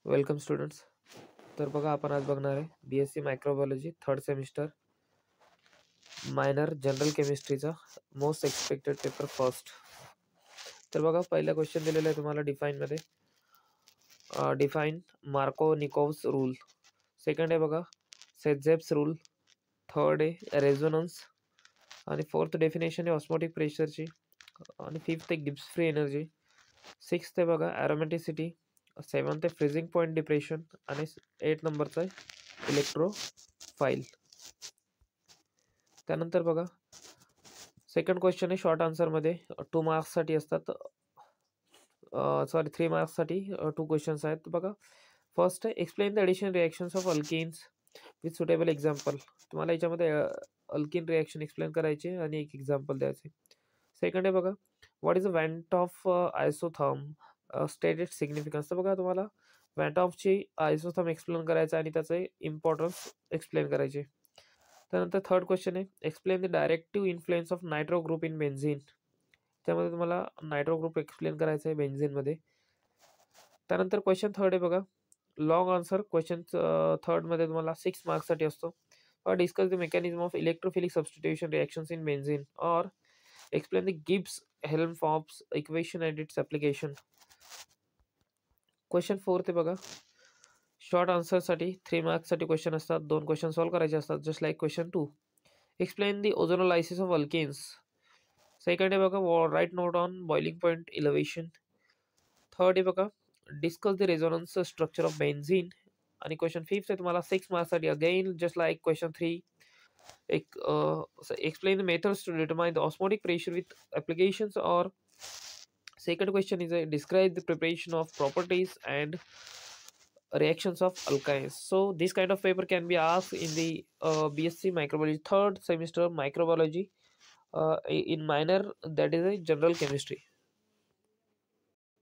Welcome students. तर बघा, आपण आज बघणार आहे BSc microbiology third semester minor general केमिस्ट्रीचा मोस्ट एक्सपेक्टेड पेपर फर्स्ट. तर बघा, पहिला क्वेश्चन दिलेला आहे तुम्हाला डिफाईनमध्ये. Define Markovnikov's rule. सेकंड आहे बघा सेझेप्स रूल. थर्ड आहे रेझोनन्स. आणि फोर्थ डेफिनेशन आहे ऑस्मोटिक प्रेशरची. आणि फिफ्थ आहे गिब्स फ्री एनर्जी. सिक्स्थ आहे बघा ॲरोमॅटिसिटी. सेवन्थ आहे फ्रीजिंग पॉईंट डिप्रेशन. आणि 8 नंबरचा आहे इलेक्ट्रोफाईल. त्यानंतर बघा सेकंड क्वेश्चन आहे शॉर्ट आन्सरमध्ये 2 मार्क्ससाठी असतात. 3 मार्क्ससाठी 2 क्वेश्चन्स आहेत. बघा, फर्स्ट आहे explain the addition reactions of alkenes with suitable example. तुम्हाला याच्यामध्ये अल्किन रिॲक्शन एक्सप्लेन करायचे आणि एक एक्झाम्पल द्यायचे. सेकंड आहे बघा what is a van't Hoff isotherm stated significance. तर बघा, तुम्हाला वॅन्ट ऑफची आयसोथर्म एक्सप्लेन करायचं आणि त्याचे इम्पॉर्टन्स एक्सप्लेन करायचे. त्यानंतर थर्ड क्वेश्चन आहे explain the directive influence of nitro group in benzene. त्यामध्ये तुम्हाला नायट्रो ग्रुप एक्सप्लेन करायचा आहे बेन्झिनमध्ये. त्यानंतर क्वेश्चन थर्ड आहे बघा लॉंग आन्सर. क्वेश्चन थर्डमध्ये तुम्हाला 6 मार्क्ससाठी असतो. Discuss the mechanism of electrophilic substitution reactions in benzene or explain the Gibbs Helmholtz equation and it's application. Question fourth आहे बघा शॉर्ट आन्सरसाठी 3 मार्क्ससाठी क्वेश्चन असतात. 2 क्वेश्चन सॉल्व्ह करायचे असतात just like question 2. Explain the ozonolysis of alkenes. Second आहे बघा write note on boiling point elevation. Third आहे बघा discuss the resonance structure of benzene. आणि क्वेश्चन फिफ्थ आहे तुम्हाला 6 मार्क्ससाठी again just like question 3. Explain the methods to determine the osmotic pressure with applications. Or second question is describe the preparation of properties and reactions of alkynes. So this kind of paper can be asked in the BSc microbiology third semester microbiology in minor, that is a general chemistry.